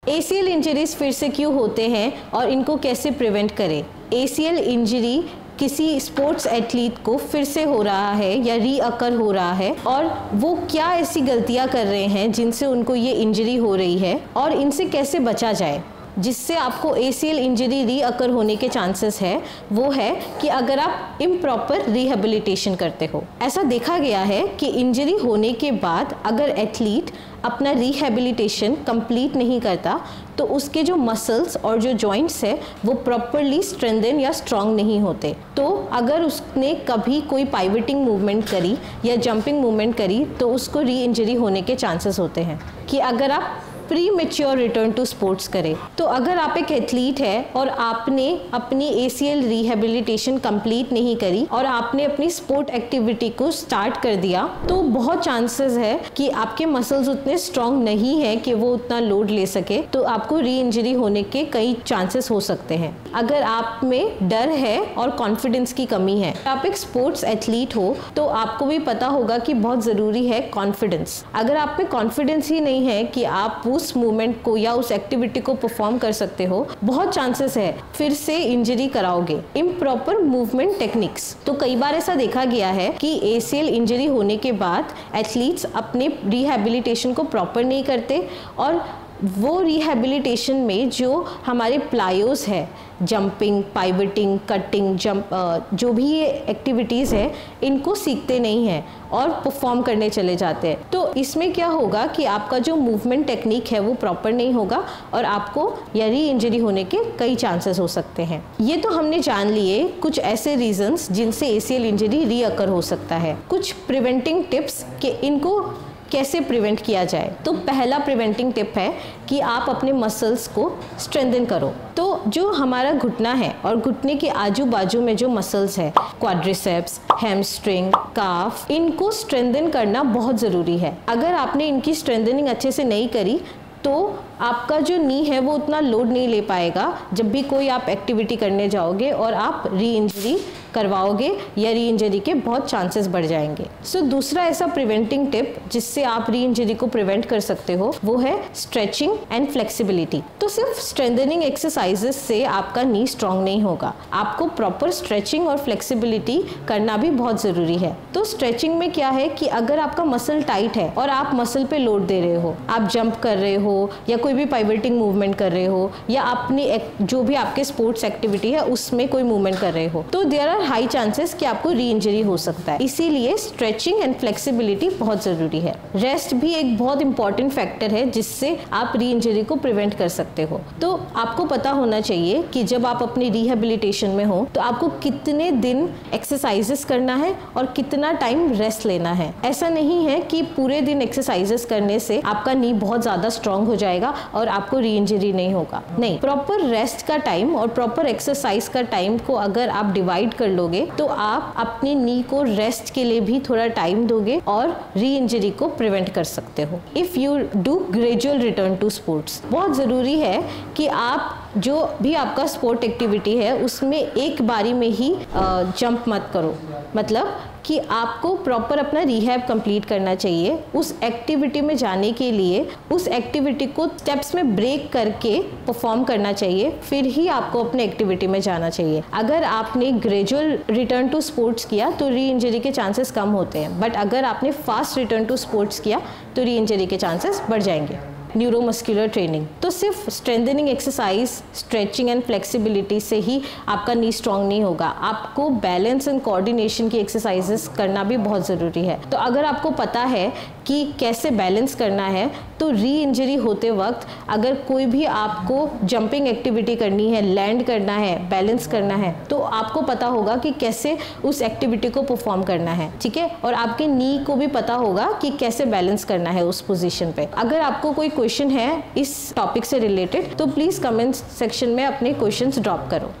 ACL injuries फिर से क्यों होते हैं और इनको कैसे प्रिवेंट करें? ACL इंजरी किसी स्पोर्ट्स एथलीट को फिर से हो रहा है या रीअकर हो रहा है और वो क्या ऐसी गलतियां कर रहे हैं जिनसे उनको ये इंजरी हो रही है और इनसे कैसे बचा जाए जिससे आपको ACL इंजरी रीअकर होने के चांसेस है। वो है कि अगर आप इम्प्रॉपर रिहेबिलिटेशन करते हो। ऐसा देखा गया है कि इंजरी होने के बाद अगर एथलीट अपना रिहेबिलिटेशन कंप्लीट नहीं करता तो उसके जो मसल्स और जो जॉइंट्स है वो प्रॉपरली स्ट्रेंथन या स्ट्रांग नहीं होते। तो अगर उसने कभी कोई पाइवटिंग मूवमेंट करी या जंपिंग मूवमेंट करी तो उसको री इंजरी होने के चांसेस होते हैं। कि अगर आप premature return to sports करें, तो अगर आप एक एथलीट है और आपने अपनी ACL रिहेबिलिटेशन कंप्लीट नहीं करी और आपने अपनी स्पोर्ट एक्टिविटी को स्टार्ट कर दिया तो बहुत चांसेस है कि आपके मसल्स उतने स्ट्रांग नहीं है कि वो उतना लोड ले सके, तो आपको री इंजरी होने के कई चांसेस हो सकते हैं। अगर आप में डर है और कॉन्फिडेंस की कमी है, आप एक स्पोर्ट्स एथलीट हो तो आपको भी पता होगा कि बहुत ज़रूरी है कॉन्फिडेंस। अगर आप में कॉन्फिडेंस ही नहीं है कि आप उस मूवमेंट को या उस एक्टिविटी को परफॉर्म कर सकते हो, बहुत चांसेस है फिर से इंजरी कराओगे। इम्प्रॉपर मूवमेंट टेक्निक्स, तो कई बार ऐसा देखा गया है कि ACL इंजरी होने के बाद एथलीट्स अपने रिहेबिलिटेशन को प्रॉपर नहीं करते और वो रिहेबिलिटेशन में जो हमारे प्लायोस है, जंपिंग, पाइवटिंग, कटिंग, जंप, जो भी ये एक्टिविटीज़ है इनको सीखते नहीं हैं और परफॉर्म करने चले जाते हैं। तो इसमें क्या होगा कि आपका जो मूवमेंट टेक्निक है वो प्रॉपर नहीं होगा और आपको या री इंजरी होने के कई चांसेस हो सकते हैं। ये तो हमने जान लिए कुछ ऐसे रीजंस जिनसे ACL इंजरी रीअकर हो सकता है। कुछ प्रिवेंटिंग टिप्स कि इनको कैसे प्रिवेंट किया जाए। तो पहला प्रिवेंटिंग टिप है कि आप अपने मसल्स को स्ट्रेंथन करो। तो जो हमारा घुटना है और घुटने के आजू बाजू में जो मसल्स है, क्वाड्रिसेप्स, हैमस्ट्रिंग, काफ, इनको स्ट्रेंथन करना बहुत ज़रूरी है। अगर आपने इनकी स्ट्रेंथनिंग अच्छे से नहीं करी तो आपका जो नी है वो उतना लोड नहीं ले पाएगा जब भी कोई आप एक्टिविटी करने जाओगे और आप री इंजरी करवाओगे या री इंजरी के बहुत चांसेस बढ़ जाएंगे। सो दूसरा ऐसा प्रिवेंटिंग टिप जिससे आप री इंजरी को प्रिवेंट कर सकते हो वो है स्ट्रेचिंग एंड फ्लेक्सिबिलिटी। तो सिर्फ स्ट्रेंथनिंग एक्सरसाइजेस से आपका नी स्ट्रांग नहीं होगा, आपको प्रॉपर स्ट्रेचिंग और फ्लेक्सिबिलिटी करना भी बहुत ज़रूरी है। तो स्ट्रेचिंग में क्या है कि अगर आपका मसल टाइट है और आप मसल पे लोड दे रहे हो, आप जंप कर रहे हो या कोई भी पाइवटिंग मूवमेंट कर रहे हो या अपनी जो भी आपके स्पोर्ट्स एक्टिविटी है उसमें कोई मूवमेंट कर रहे हो, तो देयर आर हाई चांसेस कि आपको री इंजरी हो सकता है। इसीलिए स्ट्रेचिंग एंड फ्लेक्सिबिलिटी बहुत जरूरी है। रेस्ट भी एक बहुत इंपॉर्टेंट फैक्टर है जिससे आप री इंजरी को प्रिवेंट कर सकते हो। तो आपको पता होना चाहिए कि जब आप अपनी रिहेबिलिटेशन में हो तो आपको कितने दिन एक्सरसाइजेस करना है और कितना टाइम रेस्ट लेना है। ऐसा नहीं है कि पूरे दिन एक्सरसाइजेस करने से आपका नी बहुत ज्यादा स्ट्रांग हो जाएगा और आपको री इंजरी नहीं होगा। नहीं, प्रॉपर रेस्ट का टाइम और प्रॉपर एक्सरसाइज का टाइम को अगर आप डिवाइड कर लोगे तो आप अपनी नी को रेस्ट के लिए भी थोड़ा टाइम दोगे और री इंजरी को प्रिवेंट कर सकते हो। If you do gradual return to sports, बहुत जरूरी है कि आप जो भी आपका स्पोर्ट एक्टिविटी है उसमें एक बारी में ही जंप मत करो। मतलब कि आपको प्रॉपर अपना रिहैब कंप्लीट करना चाहिए। उस एक्टिविटी में जाने के लिए उस एक्टिविटी को स्टेप्स में ब्रेक करके परफॉर्म करना चाहिए, फिर ही आपको अपने एक्टिविटी में जाना चाहिए। अगर आपने ग्रेजुअल रिटर्न टू स्पोर्ट्स किया तो री इंजरी के चांसेस कम होते हैं, बट अगर आपने फास्ट रिटर्न टू स्पोर्ट्स किया तो री इंजरी के चांसेस बढ़ जाएंगे। न्यूरोमस्कुलर ट्रेनिंग, तो सिर्फ strengthening exercise, stretching and flexibility से ही आपका नी स्ट्रांग नहीं होगा। आपको बैलेंस एंड कोऑर्डिनेशन की एक्सरसाइजेस करना भी बहुत ज़रूरी है। तो अगर आपको पता है कि कैसे बैलेंस करना है तो री इंजरी होते वक्त अगर कोई भी आपको जंपिंग एक्टिविटी करनी है, लैंड करना है, बैलेंस करना है, तो आपको पता होगा कि कैसे उस एक्टिविटी को परफॉर्म करना है, ठीक है। और आपके नी को भी पता होगा कि कैसे बैलेंस करना है उस पोजीशन पे। अगर आपको कोई क्वेश्चन है इस टॉपिक से रिलेटेड तो प्लीज कमेंट सेक्शन में अपने क्वेश्चंस ड्रॉप करो।